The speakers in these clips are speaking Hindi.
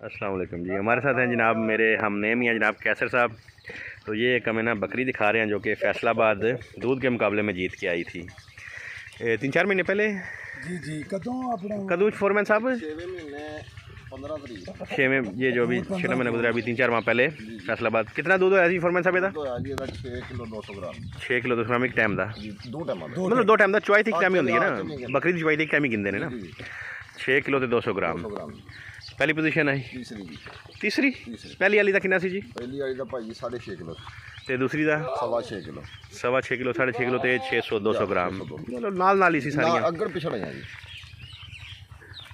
अस्सलाम वालेकुम जी। हमारे साथ हैं जनाब मेरे हम नेम ही हैं जनाब कैसर साहब। तो ये एक हमें ना बकरी दिखा रहे हैं जो कि फैसलाबाद दूध के मुकाबले में जीत के आई थी 3-4 महीने पहले। जी जी कदों कदू फोरमैन साहब 6वें महीने 15 तरीक 6 में ये जो अभी 6 महीने गुजरा अभी 3-4 माह पहले फैसलाबाद। कितना दूध होया जी फोरमैन साहब? तो 6 किलो 200 ग्राम 6 किलो 200 ग्राम एक टाइम का दो टाइम मतलब 2 टाइम का चौई एक टाइम ही होंगी है ना बकरी की चौई एक टाइम ही गिनते हैं ना। 6 किलो तो 200 ग्राम पहली पोजीशन है। तीसरी पहली वाली का कितना सी जी? पहली वाली का भाई 6.5 किलो ते दूसरी का 6.5 किलो 6.5 किलो 6.5 किलो तो 600-200 ग्राम मतलब नाल नाल ही सी सारी अगर पिछड़ है जी।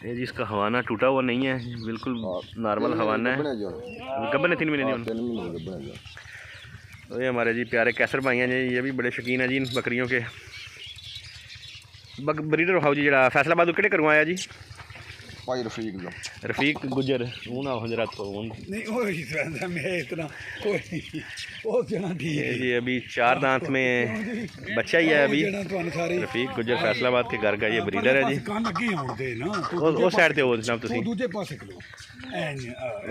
ये जी इसका हवाना टूटा हुआ नहीं है, बिल्कुल नॉर्मल हवाना है। गब्बन है 3 महीने नहीं। तो ये हमारे जी प्यारे कैसर भाई हैं जी, ये भी बड़े शौकीन हैं जी इन बकरियों के। ब्रीडर हाउ जी जरा फैसलाबाद किहड़े करवाया जी? भाई रफीक गुजर हूँ ना हजरत को नहीं मैं इतना वो जना ठीक है जी। अभी 4 दांत में बच्चा ही है अभी। रफीक गुजर फैसलाबाद के घर का ये ब्रीडर है जी। वो साइड पे हो जनाब तुसी दूजे पासे खलो।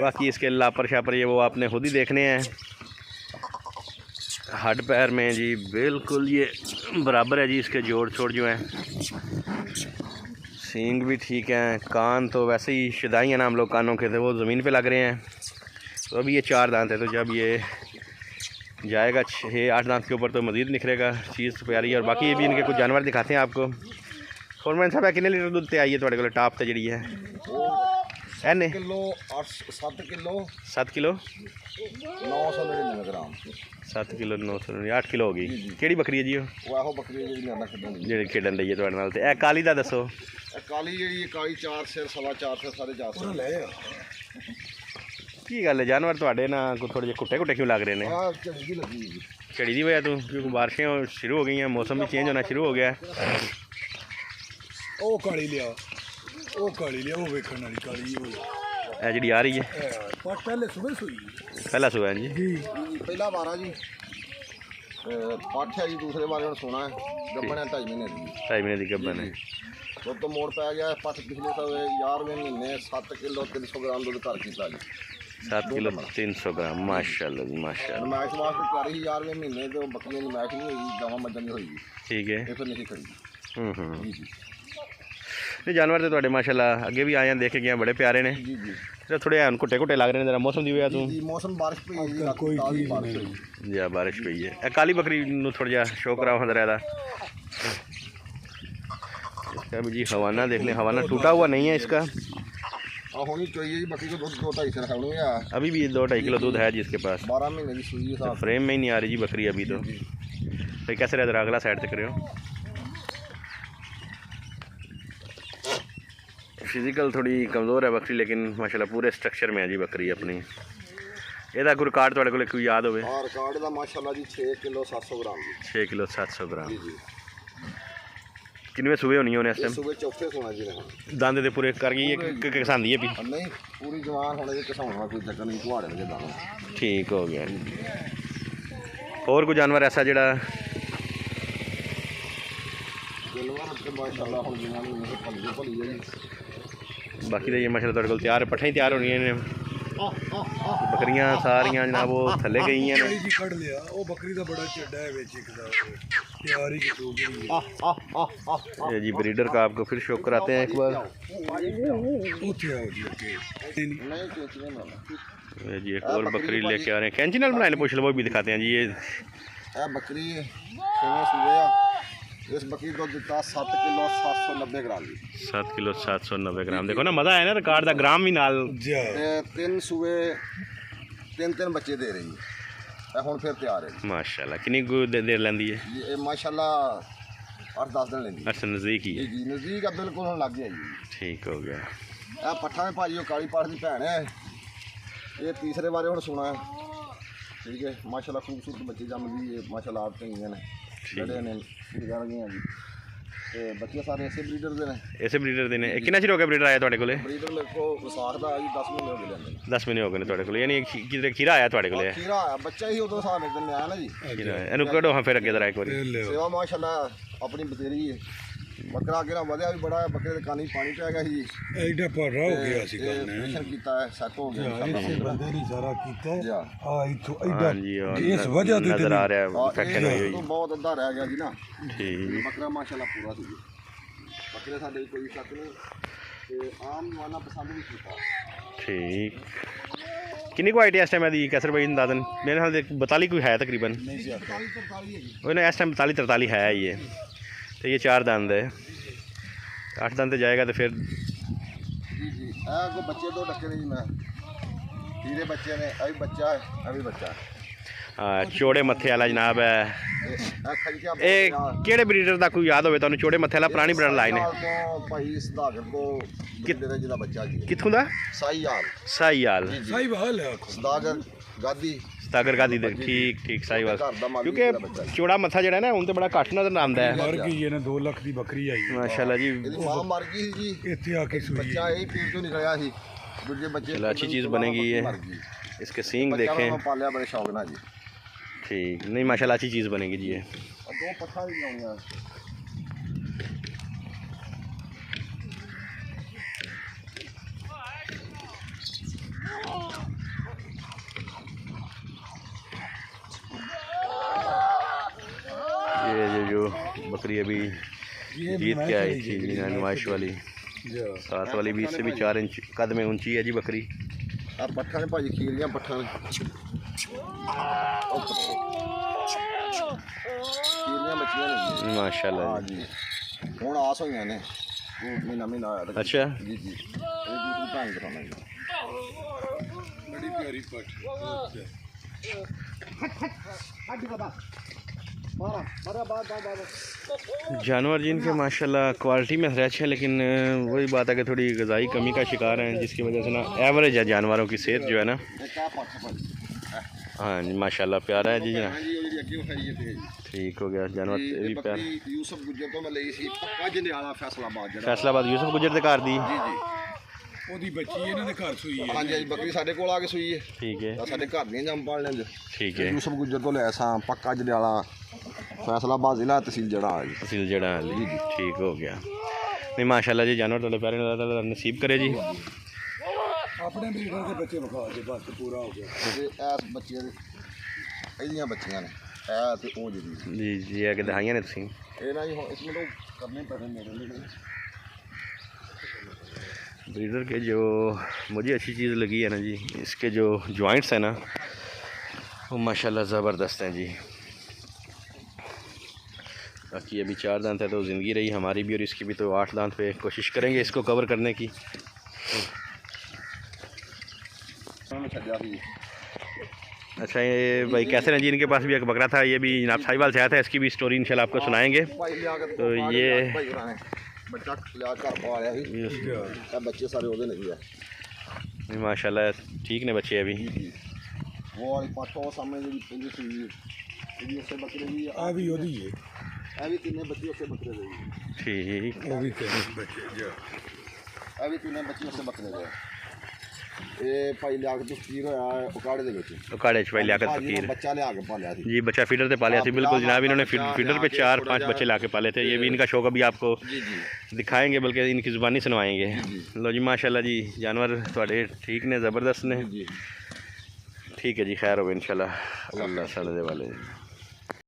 बाकी इसके लापर शापर ये वो आपने खुद ही देखने हैं। हड्ड पैर में जी बिल्कुल ये बराबर है जी। इसके जोड़ छोड़ जो हैं सींग भी ठीक हैं। कान तो वैसे ही शिदाई हैं ना हम लोग कानों के थे वो ज़मीन पे लग रहे हैं। तो अभी ये 4 दांत है तो जब ये जाएगा 6-8 दांत के ऊपर तो मज़ीद निखरेगा चीज़ तो प्यारी है। और बाकी ये भी इनके कुछ जानवर दिखाते हैं आपको। फोरमैन साहब कितने लीटर दूध ते आई है थोड़े को टॉप तो जी है? एने 7 किलो 999 ग्राम 7 किलो 900 8 किलो होगी। केड़ी बकरी है जी वो बकरी जी खेडन दी है थोड़े नाल ते काली दा दसो। काली जी काली 4 सिर 4.5 सिर 4.5 ले की गल है जानवर थोड़े ना थोड़े जे कुट्टे कुट्टे क्यों लग रहे हैं? झड़ी दी वजह तो क्योंकि बारिशें शुरू हो गई हैं मौसम भी चेंज होना शुरू हो गया। ओ काली लिया वो वेखण वाली काली है जी आ रही है पहले सुबह सुई पहला सुबह जी पहला 12 जी पाठ है जी दूसरे बारे में सोना है गब्बन है 2.5 महीने की गब्बन है। तो मोड़ पै गया पठ पिछले 11वें महीने 7 किलो 300 ग्राम दूध घर किया जी 7 किलो 300 ग्राम माशाल्लाह जी माशाल्लाह। मैच वास्ते कर ही 11वें महीने तो बकरियां की मैच नहीं हुई गावां मज्जां नहीं हुई ठीक है फिर नहीं खड़ी जी जी। नहीं जानवर तो थोड़े माशाल्लाह अगे भी आए हैं देखे गए बड़े प्यारे ने जी जी थोड़े घुटे घुटे लग रहे हैं जरा मौसम की वजह तो मौसम बारिश पई या बारिश पई है। काली बकरी थोड़ा जा शो कराओ हजरा दा इसका भी जी हवाना देख लें हवाना टूटा हुआ नहीं है इसका। होनी चाहिए जी बकरी को दूध 2-2.5 से रखा है अभी भी 2-2.5 किलो दूध है जी इसके पास। 12 महीने की सुई है फ्रेम में ही नहीं आ रही जी बकरी अभी तो भाई कैसे रहता अगला साइड तक करो। फिजिकल थोड़ी कमज़ोर है बकरी लेकिन माशाल्लाह पूरे स्ट्रक्चर में है जी बकरी अपनी। ਇਹਦਾ ਕੋਈ ਰਿਕਾਰਡ ਤੁਹਾਡੇ ਕੋਲ ਕੋਈ याद ਹੋਵੇ? ਹਾਂ ਰਿਕਾर्ड ਦਾ माशाल्लाह जी 6 किलो 700 ग्राम जी 6 किलो 700 ग्राम जी। किनवे सुबह होनी है इस टाइम? सुबह चौथे सोना जी दांदे दे पूरे कर गई है किसानी है भी नहीं पूरी जवान होने के किसाना कोई चक्कर नहीं कुहाड़े लगे दाना ठीक हो गया। और कोई जानवर ऐसा जड़ा माशाल्लाह हुन जवान नहीं भली है जी। बाकी तो ये माशाल्लाह तेरे को तैयार पट्ठा ही तैयार होनी है बकरियां सारियां जनाब वो थले गई हैं जी कट लिया वो बकरी का बड़ा चड्डा है बेच एक तैयारी की सूख गई ये जी ब्रीडर का आपको फिर शो कराते हैं एक बार। ये जी एक और बकरी लेके आ रहे हैं कैंची नाल बनाए पूछ लो वो भी दिखाते हैं जी। ये बकरी सुबह इस बकरी को दिता 7 किलो 790 ग्राम जी 7 किलो 790 ग्राम। देखो ना मज़ा है ना रिकार्ड का ग्राम भी नाल 3 सुबह 3 बच्चे दे रही है हुन फिर तैयार है माशाल्लाह। कितनी देर लेंदी है ये माशाल्लाह 8-10 दिन लेंदी है। अच्छा नज़दीक ही है जी नज़दीक है बिल्कुल हुन लग गया जी ठीक हो गया। आ पट्ठा में भाजी काली पाठ की भैन है ये तीसरे बारे हुन सुना है ठीक है माशाल्लाह खूबसूरत बच्चे जमदी है माशाल्लाह आप कहीं ने बड़े ने जी बच्चे सारे ऐसे ब्रीडर दे ने ऐसे ब्रीडर दे ने कितना चिर हो गया ब्रीडर आया ਤੁਹਾਡੇ ਕੋਲੇ? ब्रीडर मेरे को विसाख दा जी 10 महीने हो गए 10 महीने हो गए ਤੁਹਾਡੇ ਕੋਲੇ यानी किधर खीरा आया ਤੁਹਾਡੇ ਕੋਲੇ? खीरा आया बच्चा ही उदों साल दिन में आया ना जी खीरा ਇਹਨੂੰ ਕੱਢੋ ਹਾਂ ਫਿਰ ਅੱਗੇ ਜ਼ਰਾ ਇੱਕ ਵਾਰੀ सेवा माशाल्लाह अपनी बतेरी है ਬੱਕਰਾ ਅੱਗੇ ਨਾਲ ਵਧਿਆ ਵੀ ਬੜਾ ਹੈ, ਬੱਕਰੇ ਦੇ ਕੰਨ 'ਚ ਪਾਣੀ ਪੈ ਗਿਆ ਸੀ ਜੀ, ਐਡਾ ਭਰਾ ਹੋ ਗਿਆ ਸੀ ਗੱਲ ਨੇ ਆਪਰੇਸ਼ਨ ਕੀਤਾ ਹੈ, ਸੈੱਟ ਹੋ ਗਿਆ ਇਸੇ ਬੰਦੇ ਨੇ ਸਾਰਾ ਕੀਤਾ ਜੀ ਆ ਇਥੋਂ ਐਡਾ ਹਾਂਜੀ ਉਹ ਇਸ ਵਜ੍ਹਾ ਤੋਂ ਨਜ਼ਰ ਆ ਰਿਹਾ ਇਨਫੈਕਸ਼ਨ ਹੋਈ ਇਹ ਹੋਈ ਤੋਂ ਬਹੁਤ ਅੱਧਾ ਰਹਿ ਗਿਆ ਜੀ ਨਾ, ਠੀਕ ਬੱਕਰਾ ਮਾਸ਼ਾਅੱਲਾ ਪੂਰਾ ਸੀ ਜੀ। ਬੱਕਰੇ ਸਾਡੇ ਕੋਈ ਸ਼ੱਕ ਨਹੀਂ ਤੇ ਆਮ ਜਵਾਨਾ ਪਸੰਦ ਵੀ ਕੀਤਾ। ठीक किन्नी को आइडिया इस टाइम दी कैसर भाई अंदाजन मेरे ख्याल से 42 कोई है तकरीबन ਨਹੀਂ ਜੀ 43 ਹੈ ਜੀ। वो ना इस टाइम 42-43 है ये तो ये 4 दंद है 8 दंद तो जाएगा तो फिर ਜੀ ਜੀ ਇਹ ਕੋ ਬੱਚੇ ਦੋ ਡੱਕੇ ਨੇ ਜੀ, ਮੈਂ तीरे बच्चे ने, अभी बच्चा है, अभी बच्चा है। चौड़े मत्थे वाला जनाब है ए केड़े ब्रीडर दा कोई याद होवे तुहानू चौड़े मत्थे वाला पुरानी ब्रीडर लाए ने भाई सदागर को ब्रीडर है जिहदा बच्चा जी कित्थों दा साहीवाल साहीवाल साहीवाल है सदागर गादी सदागर गादी दे ठीक ठीक साहीवाल क्योंकि चौड़ा मत्था जेड़ा ना हुण ते बड़ा घट नजर आंदा है मर गई है ना 2 लाख दी बकरी आई माशाल्लाह जी ਇਹਦੀ ਮਾਂ ਮਰ ਗਈ ਸੀ ਜੀ ਇੱਥੇ ਆ ਕੇ ਸੂਈ ਬੱਚਾ ਇਹ ਪੀਰ ਤੋਂ ਨਿਕਲਿਆ ਸੀ ਦੂਜੇ ਬੱਚੇ चलो अच्छी चीज़ बनेगी ये इसके सींग देखें मैं पालिया बड़े शौक ना जी ठीक नहीं माशाल्लाह अच्छी चीज़ बनेगी जी ये दो पट्ठा भी लाऊंगा ये जो बकरी अभी जीत के आई थी जी नुमाइश वाली 7 वाली भी इससे भी 4 इंच कद में ऊंची है जी बकरी अब पट्ठा ने भाजी खीरियां पट्ठा ने खीरियां बच्चियां ने माशाल्लाह हाँ जी हुण आस होईयां ने महीना महीना आया अच्छा जी जी ये दूसरी भैन दिखाना जी बड़ी प्यारी पट जानवर जिनके माशाल्लाह क्वालिटी में अच्छे हैं लेकिन वही बात है कि थोड़ी ग़िज़ाई कमी का शिकार हैं जिसकी वजह से ना एवरेज है जानवरों की सेहत जो है ना। हाँ जी माशाल्लाह प्यारा है जी ना ठीक हो गया जानवर भी प्यारा यूसुफ गुजर तो मैं ਲਈ ਸੀ ਪੱਕਾ ਜੰਡਿਆਲਾ ਫੈਸਲਾਬਾਦ ਜਿਹੜਾ फैसलाबाद यूसुफ गुजर के घर दी ਜੀ ਜੀ ਉਹਦੀ ਬੱਚੀ ਇਹਨਾਂ ਦੇ ਘਰ ਸੂਈ ਹੈ ਹਾਂਜੀ ਹਾਂਜੀ ਬੱਕਰੀ ਸਾਡੇ ਕੋਲ ਆ ਕੇ ਸੂਈ ਹੈ ठीक है ਤਾਂ ਸਾਡੇ ਘਰ ਦੀਆਂ ਜੰਮ ਪਾਲ ਲੈਂਦੇ ठीक है यूसुफ गुजर ਤੋਂ ਲਿਆ ਸਾਂ ਪੱਕਾ ਜੰਡਿਆਲਾ फैसलाबाद ਜ਼ਿਲ੍ਹਾ तहसील जड़ा जी तहसील जड़ा ठीक हो गया नहीं माशाल्लाह जी जानवर थोड़े प्यारे अल्लाह ताला नसीब करे जी ਆਪਣੇ ਬਰੀਡਰ ਦੇ ਬੱਚੇ ਵਿਖਾ ਦੇ ਬਸ ਪੂਰਾ ਹੋ ਗਿਆ ਤੇ ਇਸ ਬੱਚੇ ਦੇ ਇਹਦੀਆਂ ਬੱਚੀਆਂ ਨੇ ਇਹ ਤੇ ਉਹ ਜਿਹੜੀ जी जी है कि दिखाइए ने तुसीं ਇਹ ਨਾ ਜੀ ਹੁਣ ਇਸ ਨੂੰ ਕਰਨੇ ਪੈਣੇ ਮੇਰੇ ਲਈ ब्रीडर के जो मुझे अच्छी चीज़ लगी है ना जी इसके जो जॉइंट्स हैं ना वो माशाल्लाह ज़बरदस्त हैं जी। बाकी अभी 4 दांत है तो ज़िंदगी रही हमारी भी और इसकी भी तो 8 दांत पे कोशिश करेंगे इसको कवर करने की। अच्छा ये भाई कैसे हैं जी इनके पास भी एक बकरा था ये भी जनाब साहिवाल से आया था इसकी भी स्टोरी इंशाल्लाह आपको सुनाएंगे। तो ये बच्चा लिया घर पा लिया ਸੀ ਬੱਚੇ ਸਾਰੇ ਉਹਦੇ ਨਹੀਂ ਆ माशाल्लाह ठीक ने बच्चे अभी ਉਹ ਵਾਲੀ ਪਾਟੋ ਸਾਹਮਣੇ ਜਿਹੜੀ ਪਿੰਡੀ ਸੀ ਇਹਦੀ ਉਸੇ ਬੱਕਰੇ ਦੀ ਆ ਵੀ ਉਹਦੀ ਹੈ ਇਹ ਵੀ ਤਿੰਨੇ ਬੱਚੇ ਉਸੇ ਬੱਕਰੇ ਦੇ ठीक ਉਹ ਵੀ ਤਿੰਨ ਬੱਚੇ ਜਾ ਇਹ ਵੀ ਤਿੰਨੇ ਬੱਚੇ ਉਸੇ ਬੱਕਰੇ ਦੇ ਇਹ ਭਾਈ ਲਿਆ ਕੇ ਤਸਵੀਰ ਹੋਇਆ ਉਕਾੜੇ ਦੇ ਵਿੱਚ उकाड़े च भाई लियाकत फकीर ਬੱਚਾ ਲਿਆ ਕੇ ਪਾਲਿਆ ਸੀ जी बच्चा फीडर पे पाले थे बिल्कुल जनाब इन्होंने फीडर पे 4-5 बच्चे ला के पाले थे ये भी इनका शौक अभी आपको जी जी दिखाएंगे बल्कि इनकी ज़ुबानी सुनवाएंगे। लो जी माशाल्लाह जी जानवर थोड़े ठीक ने ज़बरदस्त ने जी ठीक है जी खैर हो इंशाल्लाह अल्लाह सल्लल्लाहु अलैहि वसल्लम।